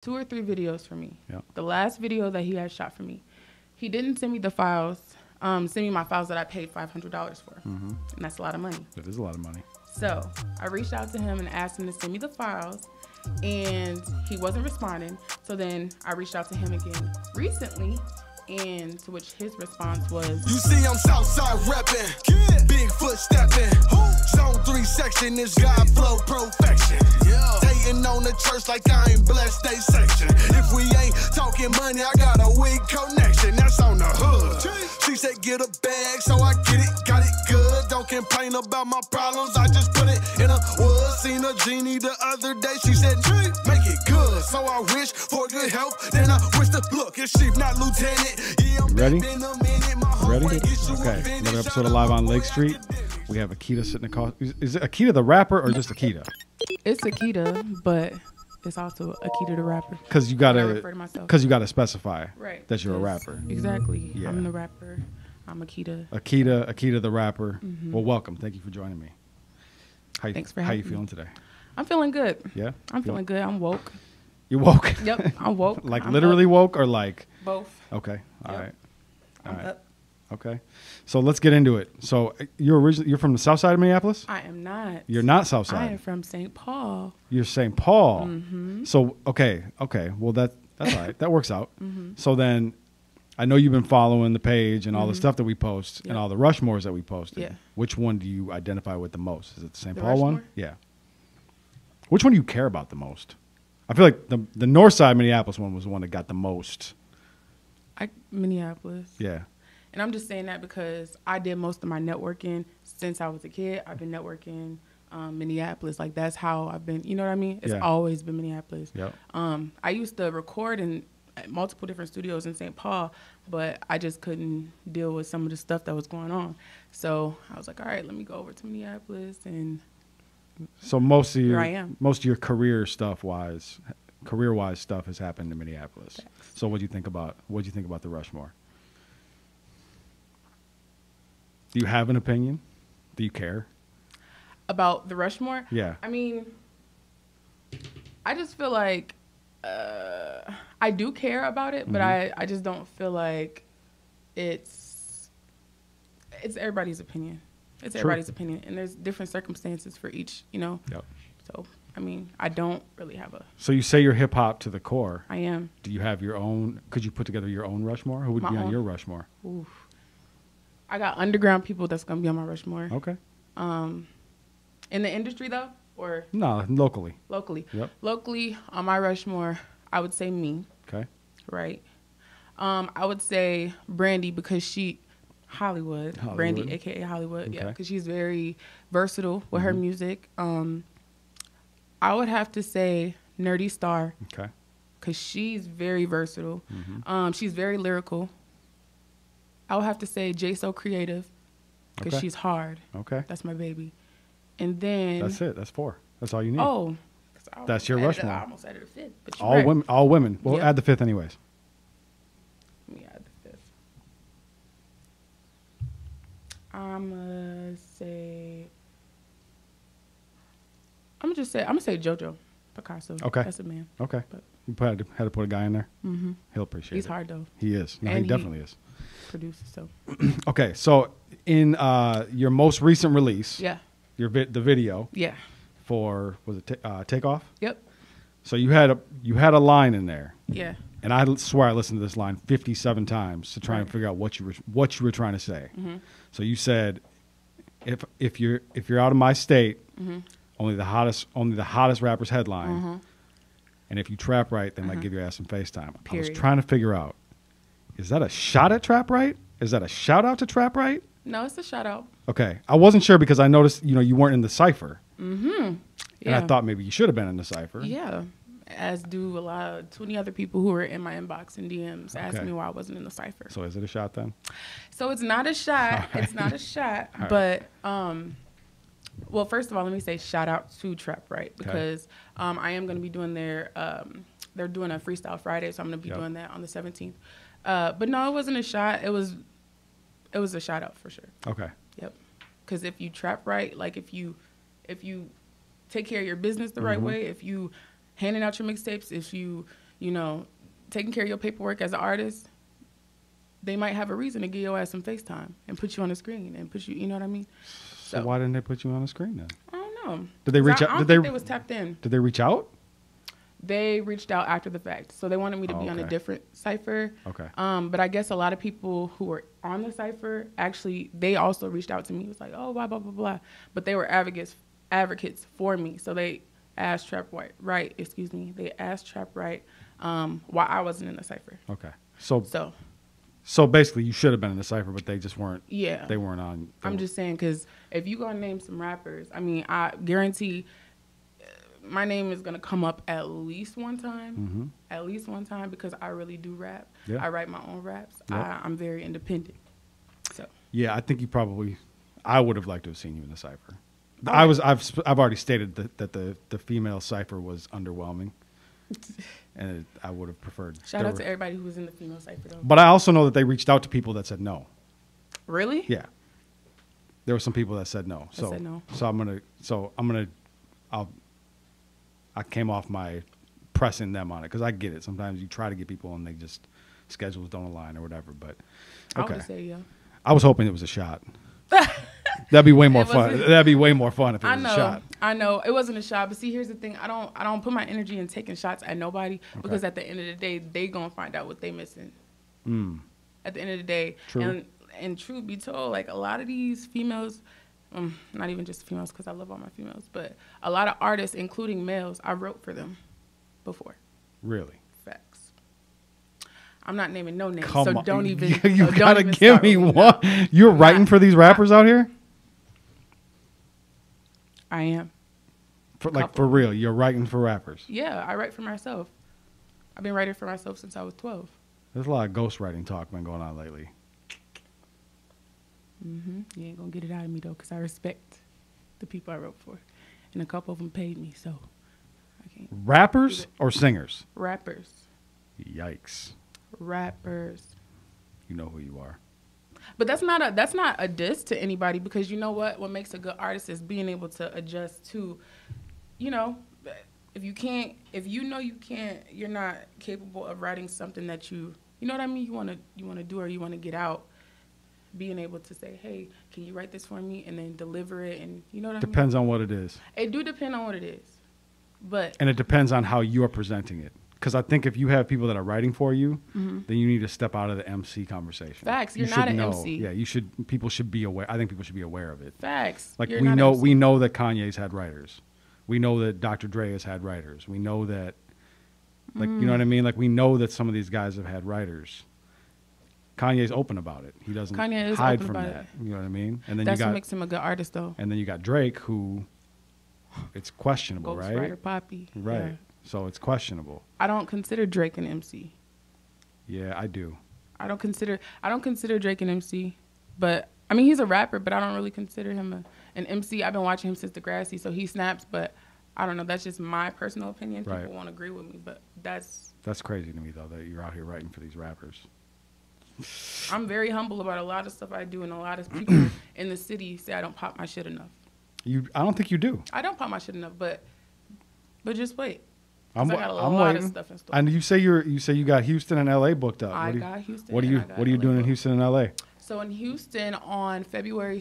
2 or 3 videos for me. Yep. The last video that he had shot for me, he didn't send me the files, send me my files that I paid $500 for. And that's a lot of money. That is a lot of money. So I reached out to him and asked him to send me the files, and he wasn't responding. So then I reached out to him again recently, and to which his response was, "You see I'm Southside reppin', Bigfoot steppin', Zone 3 section, this God flow perfection. Hating on the church like I ain't blessed they section. If we ain't talking money, I got a weak connection, that's on the hood. She said get a bag, so I get it, got it good. Don't complain about my problems, I just put it in a wood. Seen a genie the other day, she said make it good. So I wish for good health, then I wish to look, it's chief, not lieutenant. Yeah, I'm Ready? in a minute, my Ready? homeboy get you Okay. finished. Another episode of Live on Lake Street. We have Akedia sitting across. Is it Akedia the rapper or just Akedia? it's Akedia, but it's also Akedia the rapper. Because you I refer to myself. gotta specify Right. that you're a Yes, rapper. Exactly. Yeah. I'm the rapper. I'm Akedia. Akedia the rapper. Well, welcome. Thank you for joining me. Thanks for How you having me. feeling today? I'm feeling good. Yeah? I'm feeling good. I'm woke. You woke? Yep, I'm woke. Like I'm literally up. woke or like? Both. Okay. All Yep. right. I'm right. up. Okay. So let's get into it. So you're from the south side of Minneapolis? I am not. You're not south side. I am from St. Paul. You're St. Paul. So okay. Well that's all right. That works out. So then I know you've been following the page and all the stuff that we post and Yep. all the Rushmores that we posted. Yeah. Which one do you identify with the most? Is it the St. The Paul one? Rushmore? Yeah. Which one do you care about the most? I feel like the north side Minneapolis one was the one that got the most. Minneapolis. Yeah. And I'm just saying that because I did most of my networking since I was a kid. I've been networking Minneapolis. Like, that's how I've been, you know what I mean? It's Yeah. always been Minneapolis. Yep. I used to record in multiple different studios in St. Paul, but I just couldn't deal with some of the stuff that was going on. So I was like, all right, let me go over to Minneapolis, and So most of Here I am. your career wise stuff has happened in Minneapolis. So what do you think about the Rushmore? Do you have an opinion? Do you care? about the Rushmore. Yeah. I mean, I just feel like I do care about it, but I just don't feel like it's everybody's opinion. It's True. everybody's opinion, and there's different circumstances for each, you know. Yep. So, I mean, I don't really have a. So you say you're hip hop to the core. I am. Do you have your own? Could you put together your own Rushmore? Who would My be on own. your Rushmore? Oof. I got underground people that's gonna be on my Rushmore. Okay. In the industry though, or No, locally. locally. Yep. Locally on my Rushmore, I would say me. Okay. Right. I would say Brandy because she Hollywood. Brandy, Hollywood. aka Hollywood. Yeah, Okay. because she's very versatile with her music. I would have to say Nerdy Star Okay. because she's very versatile. She's very lyrical. I would have to say J So Creative because Okay. she's hard. Okay. That's my baby. And then That's it. That's 4. That's all you need. oh, 'cause I That's your almost Rushmore. I almost added a fifth. But you're all right. women. All women. We'll Yep. add the 5th anyways. Let me add the fifth. I'm gonna say JoJo Picasso. Okay. That's a man. Okay. But- You had to put a guy in there. Mm-hmm. He'll appreciate He's it. hard though. He is. No, he And he- definitely is. Producer, so Okay, so in your most recent release, yeah, the video yeah, for was it Takeoff? yep, So you had a line in there, yeah, and I swear I listened to this line 57 times to try and Right. figure out what you were trying to say. Mm-hmm. So you said, if you're out of my state, Mm-hmm. only the hottest rappers headline, and if you trap right, they might give your ass some FaceTime. I was Period. trying to figure out, is that a shot at Trap Right? Is that a shout out to Trap Right? No, it's a shout out. Okay, I wasn't sure because I noticed you weren't in the cipher, Yeah. and I thought maybe you should have been in the cipher. Yeah, as do a lot of 20 other people who were in my inbox and DMs asking Okay. me why I wasn't in the cipher. So is it a shot then? So it's not a shot. It's not a shot. All But well, first of all, let me say shout out to Trap Right because I am going to be doing they're doing a Freestyle Friday, so I'm going to be Yep. doing that on the 17th. But no, it wasn't a shot. It was a shout out for sure. Okay. Yep. Because if you trap right, like if you take care of your business the right way, if you handing out your mixtapes, if you you know, taking care of your paperwork as an artist, they might have a reason to give your ass some FaceTime and put you on the screen and put you, you know what I mean? So why didn't they put you on the screen then? I don't know. Did they reach out? I don't think they was tapped in. Did they reach out? They reached out after the fact. So they wanted me to be on a different cipher. Okay. But I guess a lot of people who were on the cipher, actually, they also reached out to me. It was like, oh, blah, blah, blah, blah. But they were advocates for me. So they asked Trap Right, they asked Trap Right why I wasn't in the cipher. Okay. So basically, you should have been in the cipher, but they just weren't. Yeah. They weren't on. I'm just saying, because if you go and name some rappers, I mean, I guarantee my name is going to come up at least one time. Mm-hmm. At least one time, because I really do rap. Yeah. I write my own raps. Yep. I'm very independent. So. Yeah, I think I would have liked to have seen you in the cipher. I've already stated that the female cipher was underwhelming. And I would have preferred. Shout out to everybody who was in the female cipher, though. But I also know that they reached out to people that said no. Really? Yeah. There were some people that said no. So said no. I came off my pressing them on it because I get it. Sometimes you try to get people and they just schedules don't align or whatever. But okay. I would say yeah. I was hoping it was a shot. That'd be way more fun. That'd be way more fun if it was a shot. I know it wasn't a shot, but see, here's the thing: I don't put my energy in taking shots at nobody because at the end of the day, they gonna find out what they missing. At the end of the day, true. And truth be told, like a lot of these females, not even just females, because I love all my females, but a lot of artists, including males, I wrote for them before. Really? Facts. I'm not naming no names, Come so on. don't even. You gotta give me one. You're writing for these rappers out here? I am. For real, you're writing for rappers? Yeah, I write for myself. I've been writing for myself since I was 12. There's a lot of ghostwriting talk been going on lately. You ain't gonna get it out of me though, because I respect the people I wrote for, and a couple of them paid me, so I can't. Rappers or singers? Rappers. Yikes. Rappers. You know who you are. But that's not a diss to anybody, because you know what makes a good artist is being able to adjust to, you know, if you're not capable of writing something that you know what I mean, you want to do, or you want to get out, being able to say, hey, can you write this for me, and then deliver it, and you know what I mean? Depends on what it is. It do depend on what it is. And it depends on how you're presenting it. Because I think if you have people that are writing for you, then you need to step out of the MC conversation. Facts. You're not an MC. Yeah, you should. People should be aware. I think people should be aware of it. Facts. Like we know that Kanye's had writers. We know that Dr. Dre has had writers. We know that, like, you know what I mean? Like, we know that some of these guys have had writers. Kanye's open about it. He doesn't hide from that. You know what I mean? And then that's what makes him a good artist, though. And then you got Drake, who it's questionable, Ghost right? Rider Poppy. Right. Yeah. So it's questionable. I don't consider Drake an MC. Yeah, I do. I don't consider Drake an MC, but I mean, he's a rapper, but I don't really consider him an MC. I've been watching him since Degrassi, so he snaps, but I don't know. That's just my personal opinion. Right. People won't agree with me, but that's crazy to me, though, that you're out here writing for these rappers. I'm very humble about a lot of stuff I do, and a lot of people in the city say I don't pop my shit enough. I don't think you do. I don't pop my shit enough, but just wait. I got a lot waiting. Of stuff in store. And you say you got Houston and LA booked up. I got Houston. What are you doing in Houston and LA? So in Houston on February,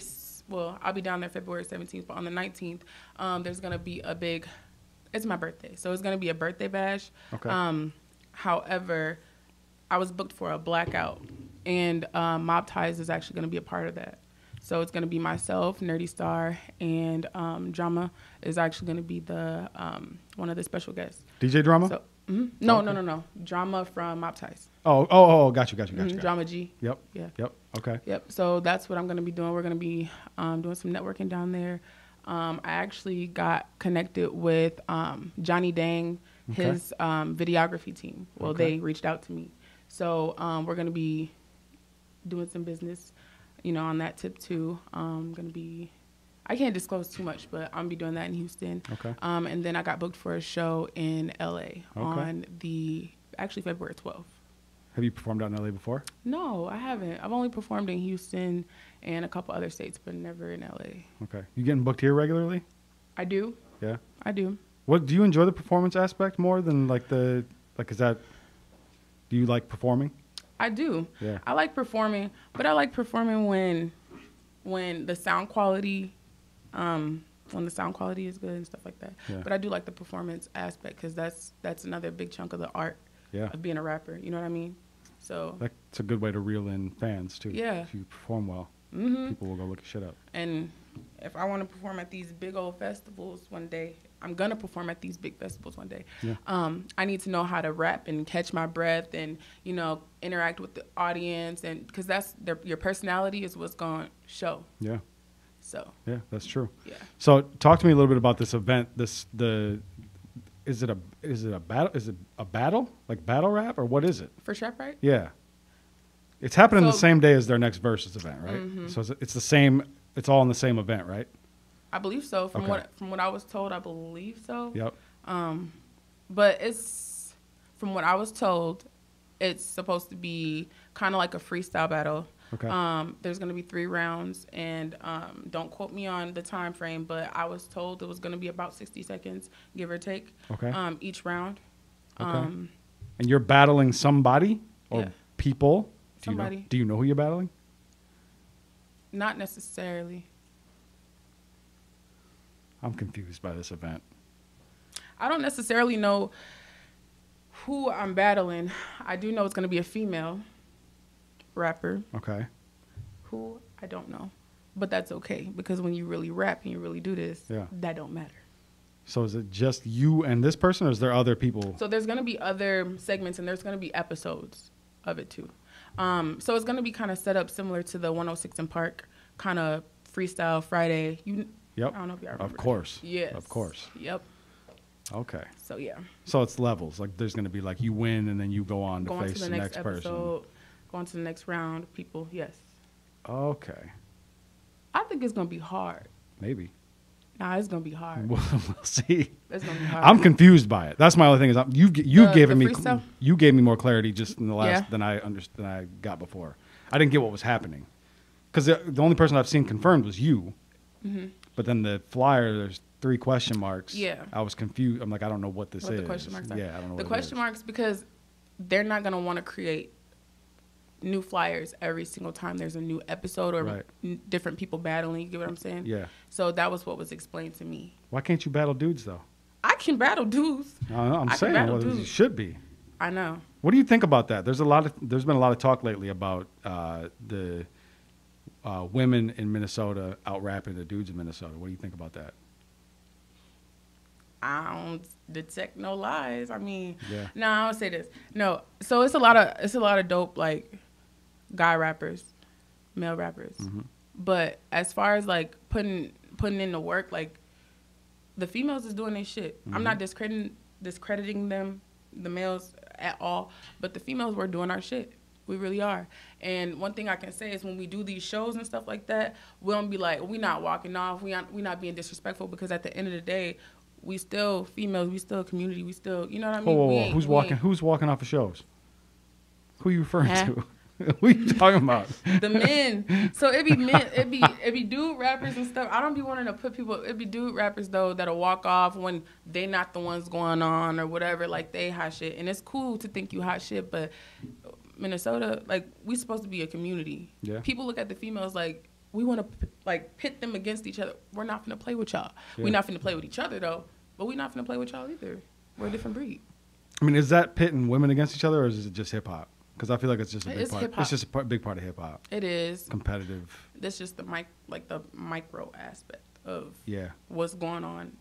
I'll be down there February 17th, but on the 19th, there's gonna be it's my birthday, so it's gonna be a birthday bash. Okay. However, I was booked for a blackout, and Mob Ties is actually gonna be a part of that. So it's going to be myself, Nerdy Star, and Drama is actually going to be the one of the special guests. DJ Drama? So, No. Drama from Mob Ties. Oh, got you. Drama G. Yep. Yeah. Yep. Okay. Yep. So that's what I'm going to be doing. We're going to be doing some networking down there. I actually got connected with Johnny Dang, his videography team. Well, they reached out to me. So we're going to be doing some business, on that tip too. I can't disclose too much, but I'm going to be doing that in Houston. Okay. And then I got booked for a show in LA on February 12th. Have you performed out in LA before? No, I haven't. I've only performed in Houston and a couple other states, but never in LA. Okay. You getting booked here regularly? I do. Yeah. I do. What do you enjoy the performance aspect more than like Like, do you like performing? I do. Yeah. I like performing, but I like performing when the sound quality, is good and stuff like that. Yeah. But I do like the performance aspect because that's another big chunk of the art of being a rapper. You know what I mean? So that's a good way to reel in fans too. Yeah. If you perform well, people will go look your shit up. And if I want to perform at these big old festivals one day, I'm going to perform at these big festivals one day. Yeah. I need to know how to rap and catch my breath and, interact with the audience. And because your personality is what's going to show. Yeah. So. Yeah, that's true. Yeah. So talk to me a little bit about this event. Is it a battle? Like battle rap, or what is it? For Trap Right? Yeah. It's happening the same day as their next Versus event, right? Mm-hmm. So it's the same. It's all in the same event, right? I believe so. From Okay. what I was told, I believe so. Yep. But from what I was told, it's supposed to be kind of like a freestyle battle. Okay. There's going to be 3 rounds, and don't quote me on the time frame, but I was told it was going to be about 60 seconds, give or take. Okay. Each round. Okay. And you're battling somebody or Yeah. people? Somebody. Do you know who you're battling? Not necessarily. I'm confused by this event. I don't necessarily know who I'm battling. I do know it's going to be a female rapper. Okay. Who, I don't know. But that's okay, because when you really rap and you really do this, that don't matter. So is it just you and this person, or is there other people? So there's going to be other segments, and there's going to be episodes of it too. So it's going to be kind of set up similar to the 106 in Park kind of freestyle Friday. Yep. I don't know if y'all remember. Of course. Yes. Of course. Yep. Okay. So yeah. So it's levels. Like there's going to be like you win and then you go on to face the next person. Go on to the next round. People. Yes. Okay. I think it's going to be hard. Maybe. Nah, it's going to be hard. We'll see. It's going to be hard. I'm confused by it. That's my only thing is you gave me more clarity just in the last than I got before. I didn't get what was happening. Because the only person I've seen confirmed was you. Mm-hmm. But then the flyer, there's 3 question marks. Yeah. I was confused. I'm like, I don't know what this is. The question marks are. Yeah, I don't know the what question marks, because they're not going to want to create new flyers every single time there's a new episode or different people battling. You get what I'm saying? Yeah. So that was what was explained to me. Why can't you battle dudes, though? I can battle dudes. I'm saying you should be. I know. What do you think about that? There's been a lot of talk lately about the women in Minnesota out rapping the dudes in Minnesota. What do you think about that? I don't detect no lies. I mean, Yeah. no, I'll say this. No, so it's a lot of dope like guy rappers, male rappers. Mm-hmm. But as far as like putting in the work, like the females is doing their shit. Mm-hmm. I'm not discrediting them, the males at all, but the females were doing our shit. We really are. And one thing I can say is when we do these shows and stuff like that, we don't be like, we not walking off, we not being disrespectful, because at the end of the day, we still females, we still a community, we still, you know what I mean? Whoa. Who's walking off of shows? Who are you referring to? Who are you talking about? The men. So it be men, it be dude rappers and stuff. I don't be wanting to put people, it be dude rappers though that'll walk off when they not the ones going on or whatever, like they hot shit. And it's cool to think you hot shit, but Minnesota, like we supposed to be a community. Yeah. People look at the females like we want to like pit them against each other. We're not finna play with y'all. Yeah. We're not finna play with each other though, but we're not finna play with y'all either. We're a different breed. I mean, is that pitting women against each other, or is it just hip hop? Because I feel like it's just a big part. Hip-hop. It's just a big part of hip hop. It is Competitive. That's just the micro aspect of Yeah. what's going on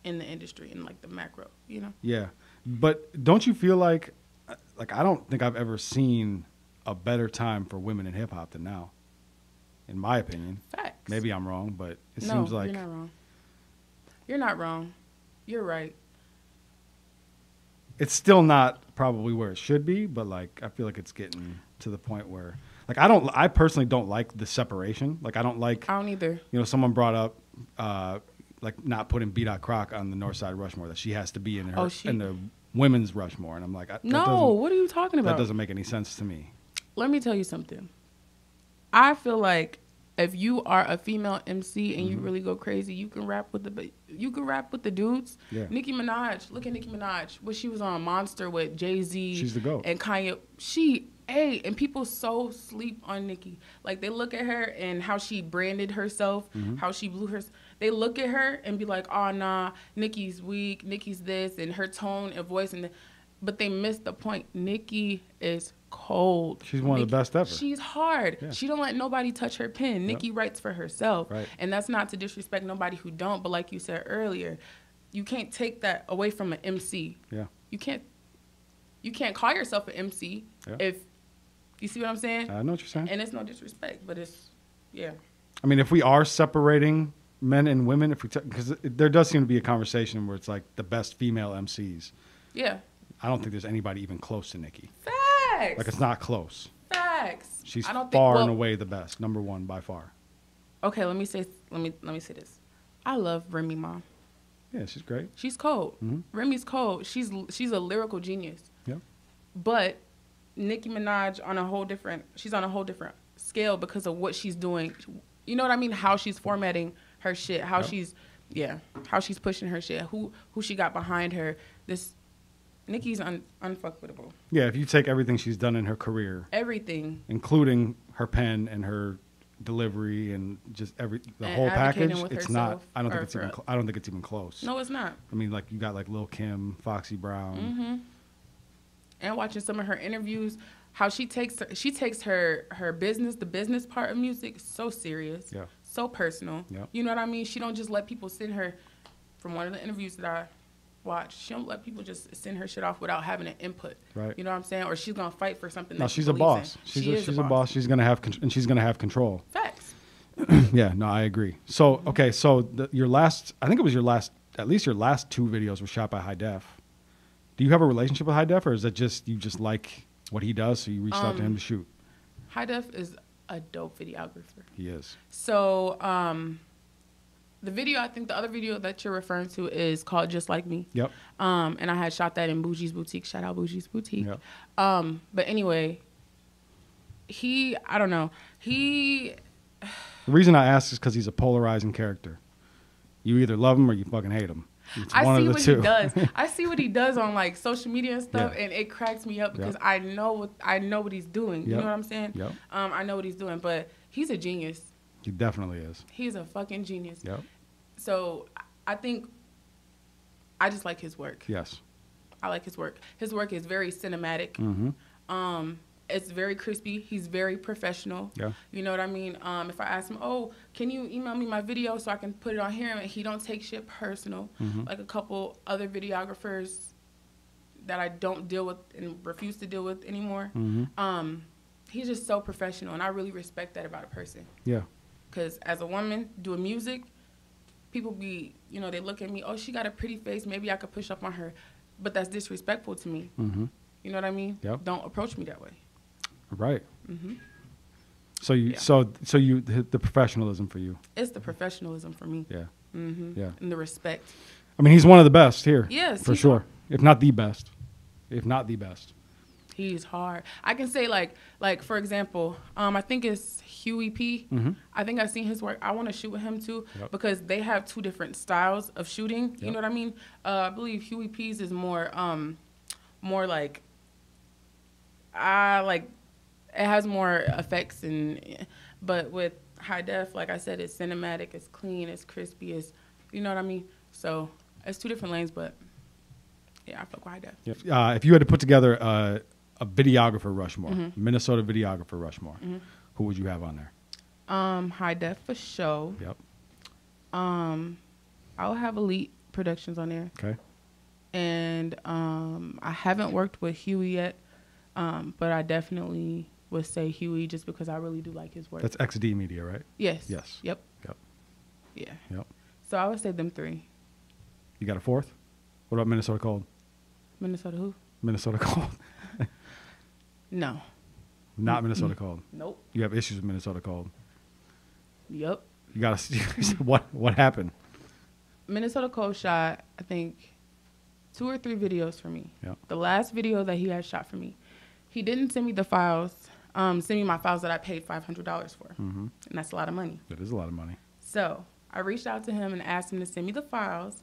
in the industry and like the macro, you know? Yeah. But don't you feel like I don't think I've ever seen a better time for women in hip hop than now, in my opinion. Facts. Maybe I'm wrong, but it No, seems like you're not wrong. You're not wrong. You're right. it's still not probably where it should be, but like I feel like it's getting to the point where like I personally don't like the separation. Like I don't either. You know, someone brought up like not putting B. Croc on the North Side Rushmore, that she has to be in in the women's Rushmore, and I'm like, no, what are you talking about? That doesn't make any sense to me. Let me tell you something. I feel like if you are a female MC and you really go crazy, you can rap with the dudes. Yeah. Nicki Minaj, look at Nicki Minaj. When she was on Monster with Jay-Z, She's the GOAT. and Kanye, and people so sleep on Nicki. Like, they look at her and how she branded herself, how she blew her. They look at her and be like, oh, nah, Nicki's weak, Nicki's this, and her tone and voice. But they miss the point. Nicki is cold. She's one of the best ever. She's hard. Yeah. She don't let nobody touch her pen. Nicki writes for herself. Right. And that's not to disrespect nobody who don't, but like you said earlier, you can't take that away from an MC. Yeah. You can't call yourself an MC if you see what I'm saying? I know what you're saying. And it's no disrespect, but it's, yeah. I mean, if we are separating men and women, because there does seem to be a conversation where it's like the best female MCs. Yeah. I don't think there's anybody even close to Nicki. Facts. Like, it's not close. Facts. She's I don't far think, and away the best, number one by far. Okay, let me say this. I love Remy Ma. Yeah, she's great. She's cold. Mhm. Remy's cold. She's a lyrical genius. Yeah. But Nicki Minaj she's on a whole different scale because of what she's doing. You know what I mean? How she's formatting her shit. How she's pushing her shit. Who she got behind her. Nicki's unfuckwittable. Yeah, if you take everything she's done in her career, Everything. including her pen and her delivery and just the whole advocating package, with it's herself, not. I don't or think it's even close. No, it's not. I mean, like, you got like Lil Kim, Foxy Brown. Mm-hmm. And watching some of her interviews, how she takes her business, the business part of music, so serious, so personal. Yeah. You know what I mean? She don't just let people send her. From one of the interviews that I watched, she don't let people just send her shit off without having an input. Right. You know what I'm saying? Or she's gonna fight for something. No, that she she's a believes boss. in. She's a boss. She's gonna have control. Facts. Yeah, no, I agree. So, okay, so at least your last two videos were shot by High Def. Do you have a relationship with High Def, or is that just you just like what he does, so you reached out to him to shoot? High Def is a dope videographer. He is. So, the video, I think the other video that you're referring to is called Just Like Me. Yep. And I had shot that in Bougie's Boutique. Shout out Bougie's Boutique. Yep. But anyway, I don't know. The reason I ask is because he's a polarizing character. You either love him or you fucking hate him. It's I one see of the what two. he does. I see what he does on like social media and stuff, Yeah. and it cracks me up because Yep. I know what he's doing. You Yep. know what I'm saying? Yep. I know what he's doing, but he's a genius. He definitely is. He's a fucking genius. Yep. So I think I just like his work. Yes. I like his work. His work is very cinematic. Mm-hmm. It's very crispy. He's very professional. Yeah. You know what I mean? If I ask him, oh, can you email me my video so I can put it on here? And he don't take shit personal. Mm-hmm. Like a couple other videographers that I don't deal with and refuse to deal with anymore. Mm-hmm. He's just so professional, and I really respect that about a person. Yeah. Because as a woman doing music, people they look at me, oh, she got a pretty face, maybe I could push up on her. But that's disrespectful to me. Mm-hmm. You know what I mean? Yep. Don't approach me that way. Right. Mm-hmm. So the professionalism for you. It's the professionalism for me. Yeah. Mm-hmm. Yeah. And the respect. I mean, he's one of the best here. Yes, for he's sure. hard. If not the best. He's hard. I can say like for example, I think it's Huey P. Mm-hmm. I think I've seen his work. I want to shoot with him too. Yep. Because they have two different styles of shooting. You Yep. know what I mean? I believe Huey P's is more like it has more effects but with High Def, like I said, it's cinematic, it's clean, it's crispy, it's, you know what I mean? So it's two different lanes, but yeah, I fuck with High Def. If you had to put together a videographer Rushmore, Mm-hmm. Minnesota videographer Rushmore, who would you have on there? High Def for show. Yep. I'll have Elite Productions on there. Okay. And I haven't worked with Huey yet, but I definitely would say Huey just because I really do like his work. That's XD Media, right? Yes. Yes. Yep. Yep. Yeah. Yep. So I would say them three. You got a fourth? What about Minnesota Cold? Minnesota who? Minnesota Cold. No. Not Minnesota Cold. Nope. You have issues with Minnesota Cold. Yep. You got to what happened? Minnesota Cold shot, I think, 2 or 3 videos for me. Yep. The last video that he had shot for me, he didn't send me the files send me my files that I paid $500 for. And that's a lot of money. That is a lot of money. So I reached out to him and asked him to send me the files,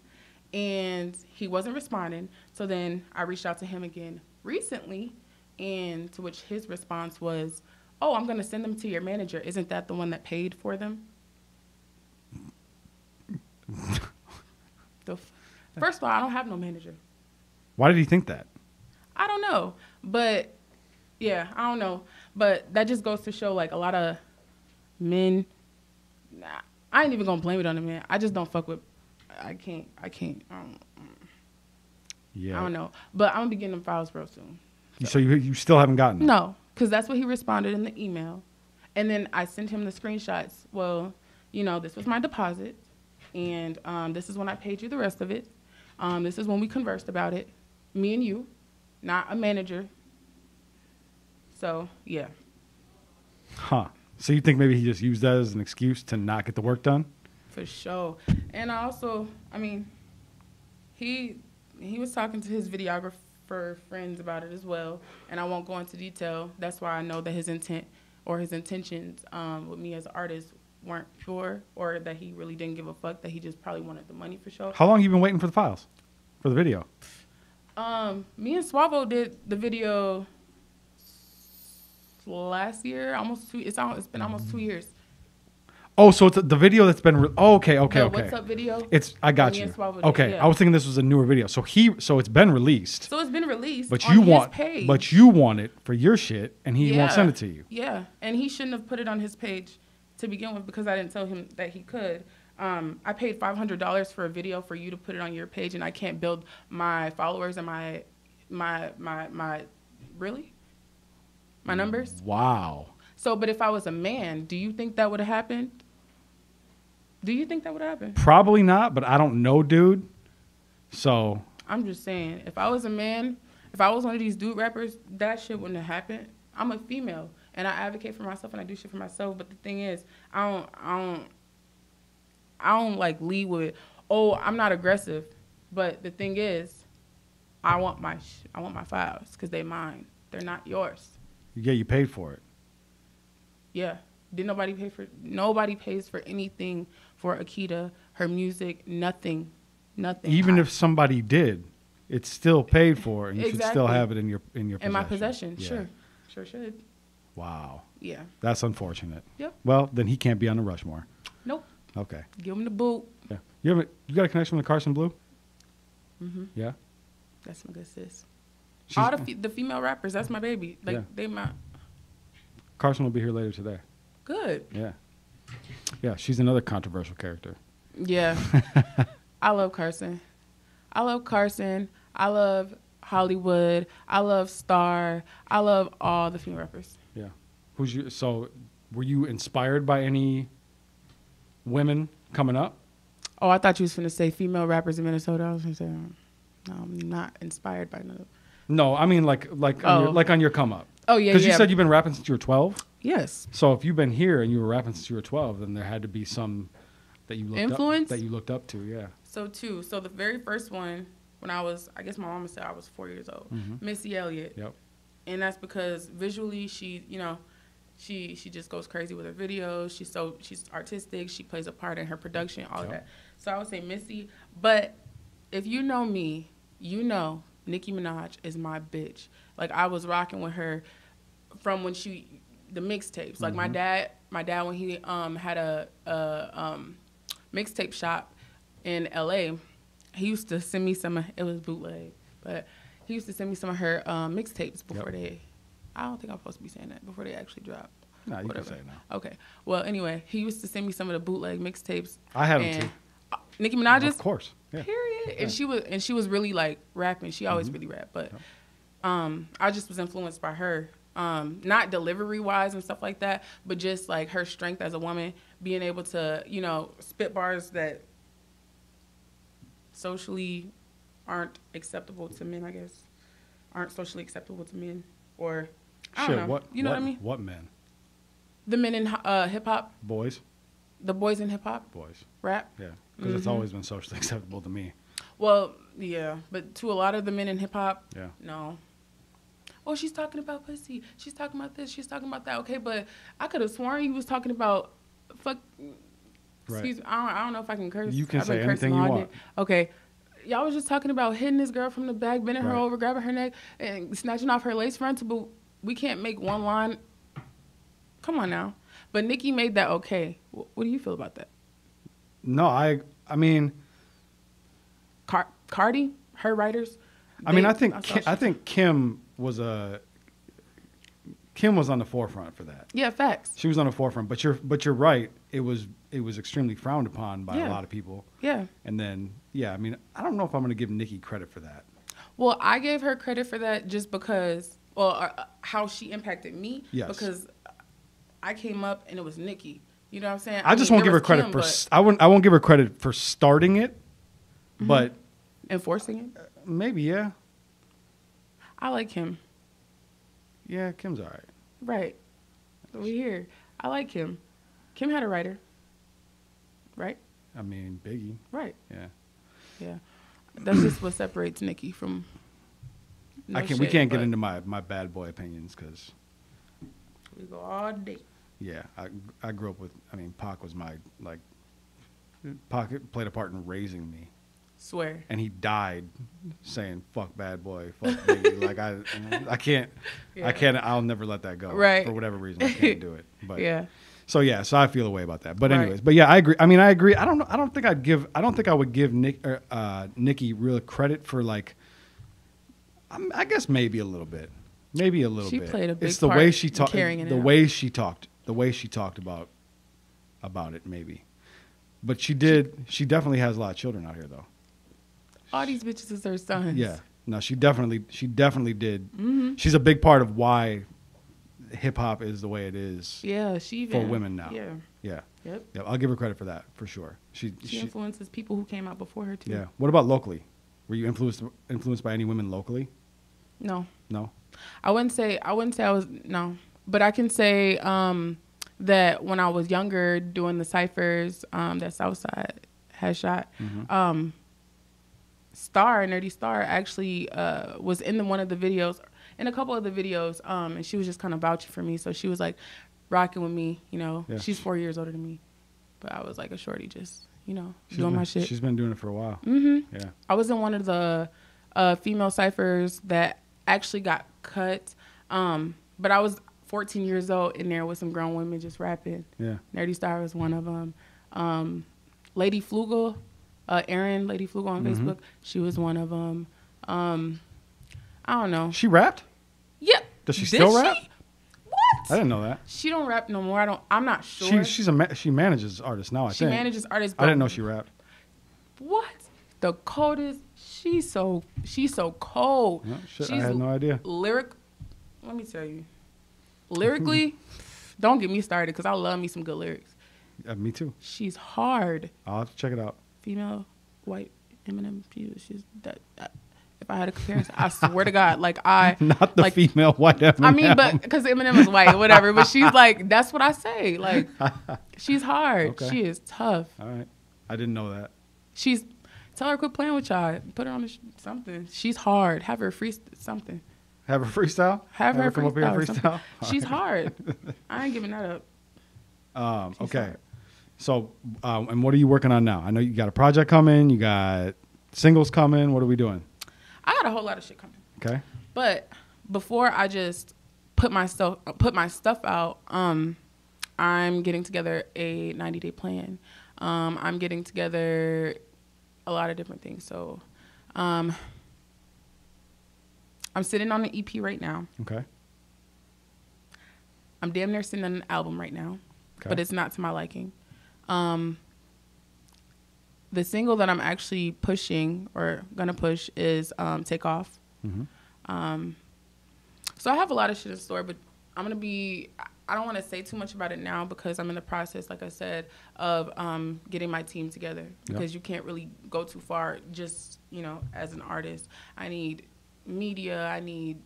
and he wasn't responding. So then I reached out to him again recently, and to which his response was, oh, I'm going to send them to your manager. Isn't that the one that paid for them? First of all, I don't have no manager. Why did he think that? I don't know. But, yeah, I don't know. But that just goes to show, like, a lot of men, I ain't even going to blame it on the men. I just don't fuck with, I can't. Yeah. I don't know. But I'm going to be getting them files real soon. So you still haven't gotten them? No, because that's what he responded in the email. And then I sent him the screenshots. Well, this was my deposit, and this is when I paid you the rest of it. This is when we conversed about it. Me and you, not a manager. So, yeah. Huh. So you think maybe he just used that as an excuse to not get the work done? For sure. And I also, he was talking to his videographer friends about it as well, and I won't go into detail. That's why I know that his intent or his intentions with me as an artist weren't pure, or that he really didn't give a fuck, that he just probably wanted the money for sure. How long have you been waiting for the files? For the video? Me and Suavo did the video last year, it's been almost 2 years. Oh, so it's the video that's been okay. The What's Up video? I got you. Okay, yeah. I was thinking this was a newer video. So it's been released. So it's been released. But on his page. But you want it for your shit, and he won't send it to you. Yeah, and he shouldn't have put it on his page to begin with, because I didn't tell him that he could. I paid $500 for a video for you to put it on your page, and I can't build my followers and my numbers. Wow. So, but if I was a man, do you think that would have happened? Do you think that would happen? Probably not, but I don't know, dude. So I'm just saying, if I was a man, if I was one of these dude rappers, that shit wouldn't have happened. I'm a female, and I advocate for myself, and I do shit for myself. But the thing is, I don't like lead with, oh, I'm not aggressive. But the thing is, I want my files because they mine. They're not yours. Yeah, you paid for it. Yeah. Nobody pays for anything for Akedia, her music, nothing. Even if somebody did, it's still paid for, and you should still have it in your possession. In my possession, yeah. Sure should. Wow. Yeah. That's unfortunate. Yep. Well, then he can't be on the Rushmore. Nope. Okay. Give him the boot. Yeah. You got a connection with Carson Blue? Mhm. Yeah. That's my good sis. All the female rappers, that's my baby. Like they my. Carson will be here later today. Good. Yeah. Yeah, she's another controversial character. Yeah. I love Carson. I love Hollywood. I love Star. I love all the female rappers. Yeah. So were you inspired by any women coming up? Oh, I thought you was going to say female rappers in Minnesota. I was going to say, no, I'm not inspired by none of them. No, I mean like on your come up. Oh, yeah, Because you said you've been rapping since you were 12? Yes. So if you've been here and you were rapping since you were 12, then there had to be some that you looked up to, yeah. So the very first one, when I guess my mama said I was 4 years old, Missy Elliott. Yep. And that's because visually she just goes crazy with her videos. She's artistic. She plays a part in her production, all of that. So I would say Missy. But if you know me, you know Nicki Minaj is my bitch. Like, I was rocking with her from when the mixtapes. Like my dad when he had a mixtape shop in LA, he used to send me it was bootleg, but he used to send me some of her mixtapes before I don't think I'm supposed to be saying that, before they actually dropped. No, you can say it now. Okay. Well, anyway, he used to send me some of the bootleg mixtapes. I had them too. Nicki Minaj's? Of course. Yeah. Period. Yeah. And she was really like rapping. She always really rapped, but I just was influenced by her. Not delivery wise and stuff like that, but just like her strength as a woman, being able to, spit bars that socially aren't acceptable to men, I guess. Aren't socially acceptable to men, or I don't know. What I mean? What men? The men in hip hop. Boys. The boys in hip hop. Boys. Rap. Yeah, because it's always been socially acceptable to me. Well, yeah, but to a lot of the men in hip hop, yeah, no. oh, she's talking about pussy. She's talking about this. She's talking about that. Okay, but I could have sworn you was talking about fuck. Excuse me. I don't know if I can curse. You can I've been say anything cursing you all want. day. Okay. Y'all was just talking about hitting this girl from the back, bending her Right. over, grabbing her neck, and snatching off her lace frontal, but we can't make one line. Come on now. But Nicki made that okay. What do you feel about that? No, I mean, Cardi, her writers. I mean, they- I think saw I shit. think Kim was on the forefront for that. Yeah, facts. She was on the forefront, but you're right. It was extremely frowned upon by a Yeah. lot of people. Yeah. And then I mean, I don't know if I'm going to give Nicki credit for that. Well, I gave her credit for that just because, how she impacted me. Yes. Because I came up and it was Nicki. You know what I'm saying? I just mean, won't give there her was credit Kim, for but I won't give her credit for starting it, but enforcing it. maybe yeah. I like him. Yeah, Kim's all right. Right. We here. I like Kim. Kim had a writer. Right? I mean, Biggie. Right. Yeah. Yeah. That's just what separates Nicki from. No we shade, can't get but into my bad boy opinions because we go all day. yeah, I grew up with. I mean, Pac was my Pac played a part in raising me, Swear. and he died saying "fuck bad boy, fuck Biggie." Like I can't, Yeah. I can't. I'll never let that go. Right. For whatever reason, I can't do it. But Yeah. So so I feel a way about that. But Right. anyways, but yeah, I agree. I mean, I agree. I don't think I would give Nicki real credit for like. I guess maybe a little bit. Maybe a little She bit. played a big It's the part way she in talked. carrying it The out. way she talked. The way she talked about it. Maybe. But she definitely has a lot of children out here, though. All these bitches is her sons. Yeah. No, she definitely did. Mm-hmm. She's a big part of why hip hop is the way it is. Yeah, she even. For women now. Yeah. Yeah. Yep. Yeah. I'll give her credit for that for sure. She influences people who came out before her too. Yeah. What about locally? Were you influenced by any women locally? No. No. I wouldn't say I was no, but I can say that when I was younger doing the ciphers that Southside had shot, Mm-hmm. Nerdy Star actually was in one of the videos, in a couple of the videos, and she was just kind of vouching for me. So she was like rocking with me, you know. Yeah. She's 4 years older than me, but I was like a shorty, just doing been, my shit. She's been doing it for a while. Mm-hmm. Yeah. I was in one of the female ciphers that actually got cut, but I was 14 years old in there with some grown women just rapping. Yeah. Nerdy Star was one of them. Lady Flugel, Erin, Lady Flugel on Mm-hmm. Facebook, she was one of them. I don't know. She rapped? Yep. Does she Did still rap? What? I didn't know that. She don't rap no more. I'm not sure. She manages artists now. She manages artists. I didn't know she rapped. What? The coldest. She's so cold. No, shit, I She's had no idea. Let me tell you. Lyrically, don't get me started because I love me some good lyrics. Me too. She's hard. I'll have to check it out. Female, white, Eminem. She's that. If I had a comparison, I swear to God, like Not the female white Eminem. I mean, but because Eminem is white, whatever. But she's like, that's what I say. Like, she's hard. Okay. She is tough. All right. I didn't know that. Tell her quit playing with y'all. Put her on something. She's hard. Have her something. Have her freestyle? Have her come up here and freestyle. freestyle? She's hard. I ain't giving that up. She's Okay. hard. So, and what are you working on now? I know you got a project coming. You got singles coming. What are we doing? I got a whole lot of shit coming. Okay. But before I just put my stuff out, I'm getting together a 90-day plan. I'm getting together a lot of different things. So, I'm sitting on an EP right now. Okay. I'm damn near sitting on an album right now, Okay. but it's not to my liking. The single that I'm actually pushing or gonna push is "Take Off." Mm-hmm. So I have a lot of shit in store, but I don't want to say too much about it now because I'm in the process, like I said, of getting my team together. Because you can't really go too far just, as an artist. I need media. I need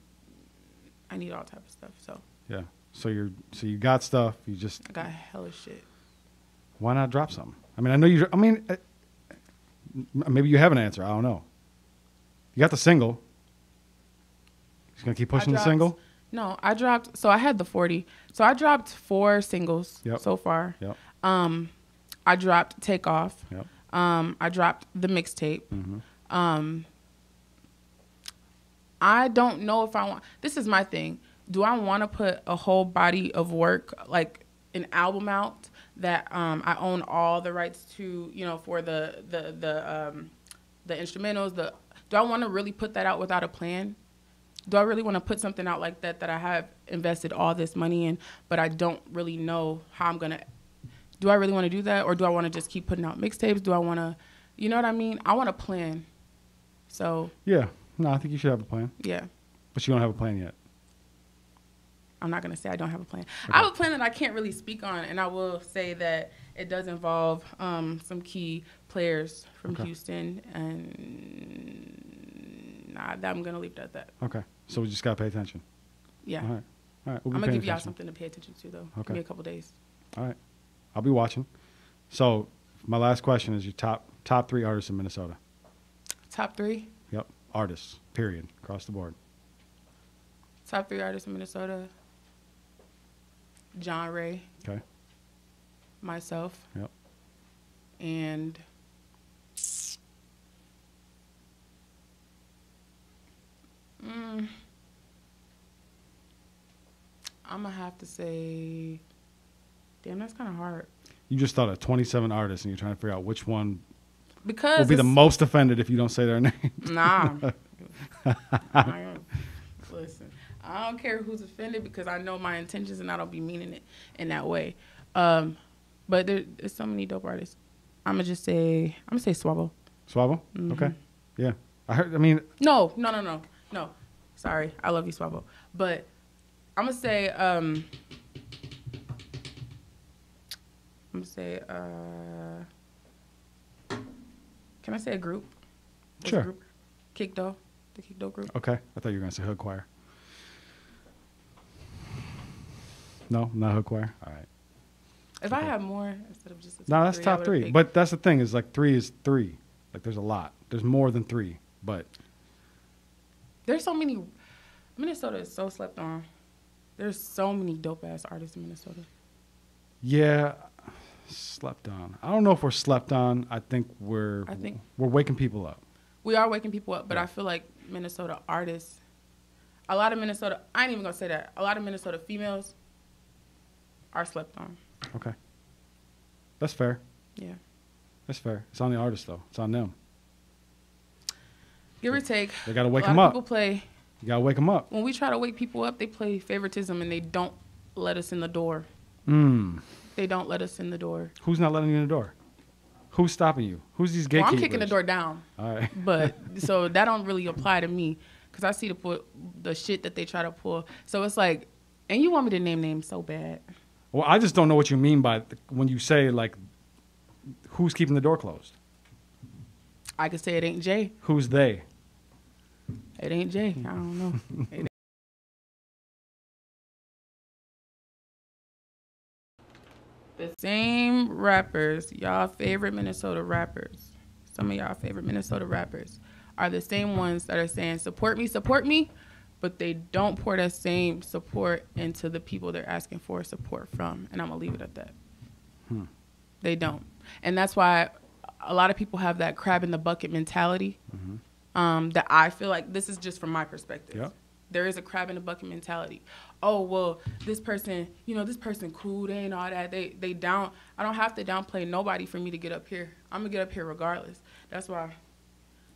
all type of stuff. So Yeah. So you got stuff. You just I got hella shit. why not drop something? I mean, I know maybe you have an answer. I don't know. You got the single. Just gonna keep pushing the single. No, I dropped. So I had the 40. So I dropped 4 singles so far. Yep. I dropped Takeoff. Yep. I dropped the mixtape. Mm-hmm. I don't know if I want. This is my thing. Do I want to put a whole body of work, like an album out that I own all the rights to, you know, for the instrumentals? Do I want to really put that out without a plan? Do I really want to put something out like that I have invested all this money in, but I don't really know how I'm gonna? Do I really want to do that, or do I want to just keep putting out mixtapes? Do I want to, you know what I mean? I want a plan. So yeah, no, I think you should have a plan. Yeah, but you don't have a plan yet. I'm not gonna say I don't have a plan. Okay. I have a plan that I can't really speak on, and I will say that it does involve some key players from Houston, and I'm gonna leave it at that. Okay, so we just gotta pay attention. Yeah. All right. We'll I'm gonna give y'all something to pay attention to, though. Okay. Give me a couple days. All right, I'll be watching. So my last question is your top 3 artists in Minnesota. Top 3? Yep, artists. Period. Across the board. Top 3 artists in Minnesota. John Ray. Okay. Myself. Yep. And I'm gonna have to say, damn, that's kind of hard. You just thought of 27 artists, and you're trying to figure out which one because will be the most offended if you don't say their name. Nah. Listen, I don't care who's offended because I know my intentions and I don't be meaning it in that way. But there's so many dope artists. I'm gonna say Swabble. Swabble? Mm-hmm. Okay. Yeah. I mean. No. Sorry, I love you, Swabble. But I'm gonna say can I say a group? Sure. Group? Kickdo. The Kickdo group. Okay. I thought you were gonna say Hood Choir. No, not Hood Choir. All right. If I have more instead of just no, that's top 3. But that's the thing is like 3 is 3. Like there's a lot. There's more than 3. But there's so many. Minnesota is so slept on. There's so many dope ass artists in Minnesota. Yeah, slept on. I don't know if we're slept on. I think we're waking people up. We are waking people up, but I feel like Minnesota artists, a lot of Minnesota. I ain't even gonna say that. A lot of Minnesota females are slept on. Okay. That's fair. Yeah. That's fair. It's on the artist, though. It's on them. Give or take. They got to wake them up. People play. You got to wake them up. When we try to wake people up, they play favoritism and they don't let us in the door. They don't let us in the door. Who's not letting you in the door? Who's stopping you? Who's these gatekeepers? Well, I'm kicking the door down. All right. But so that don't really apply to me because I see the shit that they try to pull. So it's like, and you want me to name names so bad. Well, I just don't know what you mean by when you say, like, who's keeping the door closed? I could say it ain't Jay. Who's they? It ain't Jay. I don't know. The same rappers, y'all favorite Minnesota rappers, some of y'all favorite Minnesota rappers, are the same ones that are saying, support me, but they don't pour that same support into the people they're asking for support from. And I'm going to leave it at that. They don't. And that's why a lot of people have that crab in the bucket mentality that I feel like, this is just from my perspective. Yep. There is a crab in the bucket mentality. Oh, well, this person, this person cool, they ain't all that. They down. I don't have to downplay nobody for me to get up here. I'm going to get up here regardless. That's why,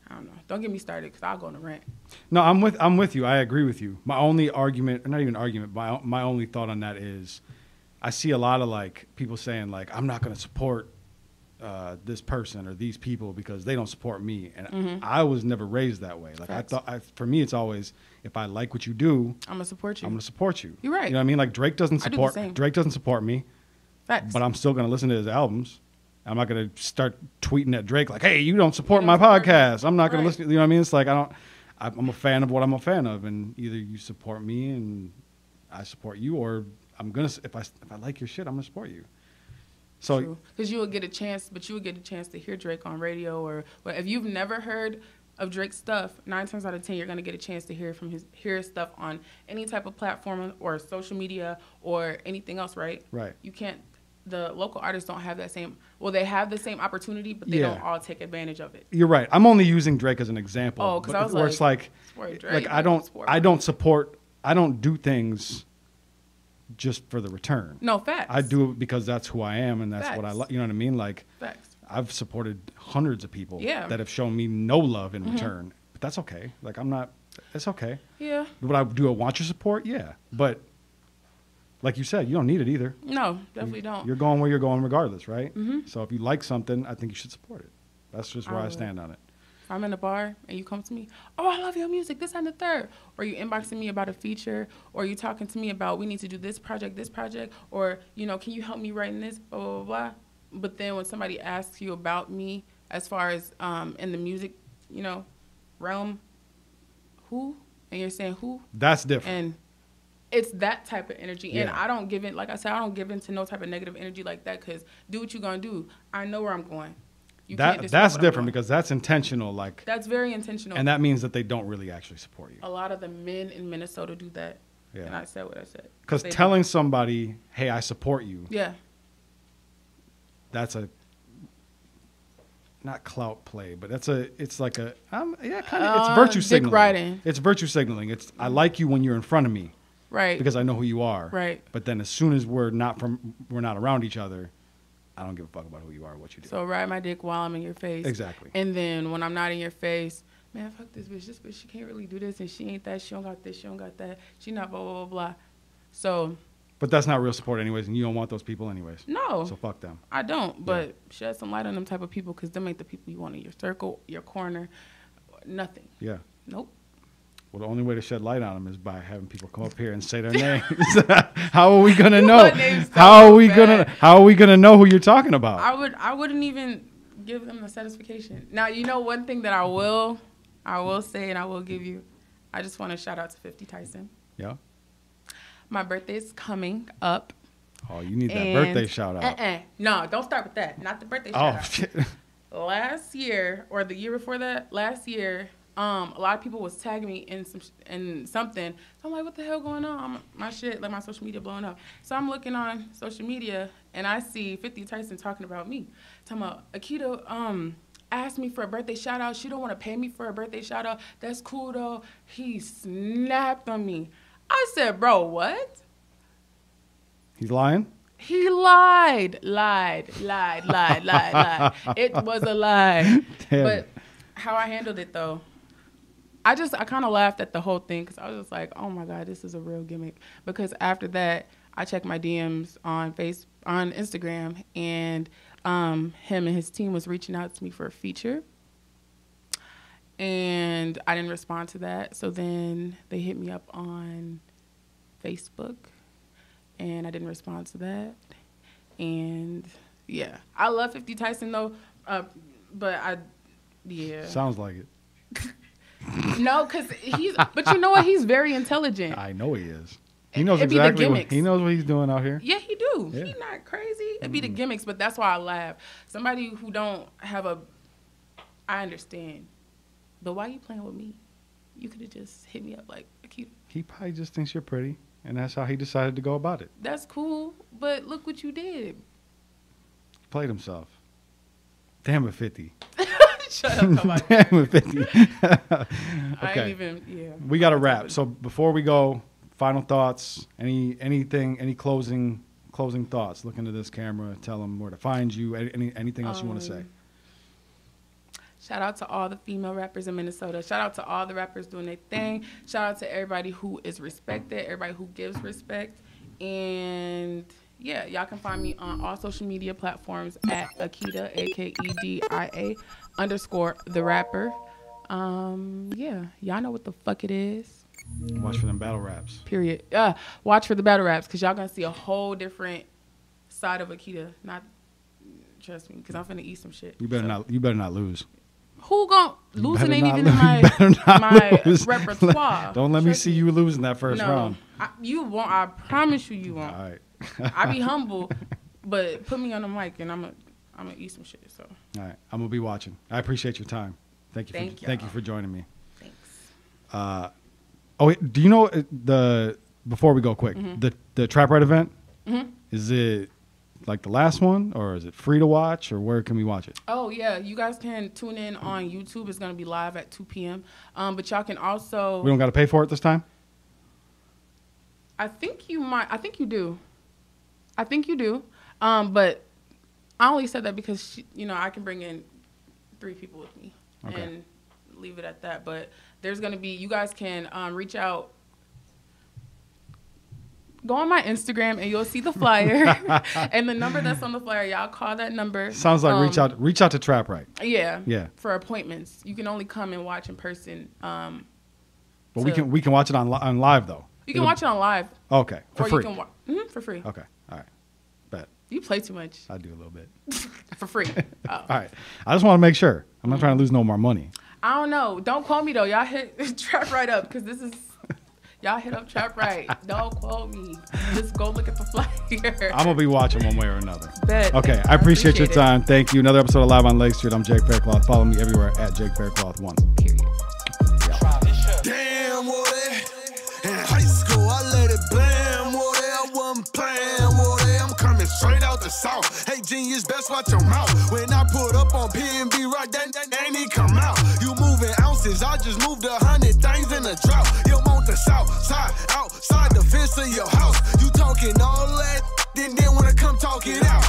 I don't know. Don't get me started because I'll go on a rant. No, I'm with you. I agree with you. My only argument, not even argument, my only thought on that is I see a lot of like people saying like, I'm not going to support this person or these people because they don't support me. And I was never raised that way. Like Facts. For me, it's always, if I like what you do, I'm gonna support you. I'm gonna support you. You're right. You know what I mean? Like Drake doesn't support me. Facts. But I'm still gonna listen to his albums. I'm not gonna start tweeting at Drake like, "Hey, you don't support my podcast." I'm not gonna listen. You know what I mean? It's like I'm a fan of what I'm a fan of, and either you support me and I support you, or I'm gonna if I like your shit, I'm gonna support you. So because you will get a chance, to hear Drake on radio, or if you've never heard of Drake's stuff, 9 times out of 10, you're gonna get a chance to hear his stuff on any type of platform or social media or anything else, right? Right. You can't. The local artists don't have that same. Well, they have the same opportunity, but they don't all take advantage of it. You're right. I'm only using Drake as an example. Oh, because I was where it's like Drake, I don't do things just for the return. No, facts. I do it because that's who I am and that's Facts. what I like. You know what I mean? Like, Facts. I've supported hundreds of people Yeah. that have shown me no love in return. But that's okay. Like, it's okay. Yeah. Would I want your support? Yeah. But like you said, you don't need it either. No, definitely don't. You're going where you're going regardless, right? Mm-hmm. So if you like something, I think you should support it. That's just where I stand on it. If I'm in a bar and you come to me, oh, I love your music, this and the third. Or you inboxing me about a feature, or you talking to me about we need to do this project, or, can you help me write in this, blah, blah, blah, blah. But then when somebody asks you about me as far as in the music, realm, who? And you're saying who? That's different. And it's that type of energy. Yeah. And I don't give in, like I said, I don't give in to no type of negative energy like that because do what you're going to do. I know where I'm going. That's different because that's intentional. Like, that's very intentional. And that means that they don't really actually support you. A lot of the men in Minnesota do that. Yeah. And I said what I said. Because telling somebody, hey, I support you. Yeah. That's not clout play, but it's like a, it's virtue signaling. Dick riding. It's virtue signaling. I like you when you're in front of me. Right. Because I know who you are. Right. But then as soon as we're not around each other, I don't give a fuck about who you are or what you do. So ride my dick while I'm in your face. Exactly. And then when I'm not in your face, man, fuck this bitch. This bitch, she can't really do this, and she ain't that. She don't got this. She don't got that. She not blah, blah, blah, blah. So. But that's not real support anyways, and you don't want those people anyways. No. So fuck them. I don't, but shed some light on them type of people because them ain't the people you want in your circle, your corner, nothing. Yeah. Nope. Well, the only way to shed light on them is by having people come up here and say their names. How are we gonna know? How are we gonna know who you're talking about? I wouldn't even give them the satisfaction. Now, one thing that I will say and I will give you, I just want to shout out to 50 Tyson. Yeah. My birthday's coming up. Oh, you need that birthday shout out. No, don't start with that. Not the birthday shout out. Oh shit. Last year or the year before that, a lot of people was tagging me in something. So I'm like, what the hell going on? My shit, like my social media blowing up. So I'm looking on social media and I see 50 Tyson talking about me. Talking about Akedia asked me for a birthday shout out. She don't want to pay me for a birthday shout out. That's cool though. He snapped on me. I said, bro, what? He's lying? He lied. It was a lie. Damn. But how I handled it though, I kind of laughed at the whole thing because I was just like, oh my God, this is a real gimmick. Because after that, I checked my DMs on Instagram, and him and his team was reaching out to me for a feature. And I didn't respond to that. So then they hit me up on Facebook, and I didn't respond to that. And yeah, I love 50 Tyson though, but Sounds like it. No, because but you know what? He's very intelligent. I know he is. He knows It'd be the exactly gimmicks. he knows what he's doing out here. Yeah, he do. Yeah. He's not crazy. It'd be the gimmicks, but that's why I laugh. Somebody who don't have I understand. But why you playing with me? You could have just hit me up like a cute. He probably just thinks you're pretty, and that's how he decided to go about it. That's cool, but look what you did. He played himself. Damn it, 50. Shut up, come on. Damn it, 50. I Okay. ain't even, yeah. We got to wrap. So before we go, final thoughts, any closing thoughts? Look into this camera, tell them where to find you, anything else you want to say? Shout out to all the female rappers in Minnesota. Shout out to all the rappers doing their thing. Shout out to everybody who is respected, everybody who gives respect. And yeah, y'all can find me on all social media platforms at Akedia, AKEDIA _ the rapper. Yeah, y'all know what the fuck it is. Watch for them battle raps. Period. Watch for the battle raps because y'all gonna see a whole different side of Akedia. Not trust me, because I'm finna eat some shit. You better not lose. Who gon' losing ain't even in my repertoire. Don't let me see you losing that first round. You won't. I promise you won't. All right. I be humble, but put me on the mic and I'm gonna eat some shit. So. All right, I'm gonna be watching. I appreciate your time. Thank you. Thank Thank you y'all. for joining me. Thanks. Oh, wait, do you know before we go quick, the Trap Right event, is it like the last one, or is it free to watch, or where can we watch it? Oh, yeah. You guys can tune in on YouTube. It's going to be live at 2 p.m. But y'all can also... We don't got to pay for it this time? I think you might. I think you do. But I only said that because, I can bring in 3 people with me and leave it at that. But there's going to be... You guys can reach out. Go on my Instagram and you'll see the flyer. And the number that's on the flyer, y'all call that number. Sounds like reach out to Trap Right. Yeah. Yeah. For appointments. You can only come and watch in person. But we can watch it on live though. You can watch it on live. Okay. For free. You can for free. Okay. All right. Bet. You play too much. I do a little bit. For free. Oh. All right. I just want to make sure. I'm not trying to lose no more money. I don't know. Don't quote me though. Y'all hit Trap Right up because this is... Y'all hit up Trap Right. Don't quote me. Just go look at the flyer. I'm going to be watching one way or another. Bet. Okay. I appreciate your it. time. Thank you. Another episode of Live on Lake Street. I'm Jake Faircloth. Follow me everywhere at Jake Faircloth1. Period. Damn, what in high school, I let it blam, what I wasn't playing, what I'm coming straight out the south. Hey, genius, best watch your mouth. When I put up on PNB, right, that ain't he come out. You moving ounces, I just moved 100 things in a drought. You want the south side, outside the fence of your house. You talking all that, then when I come talk it out.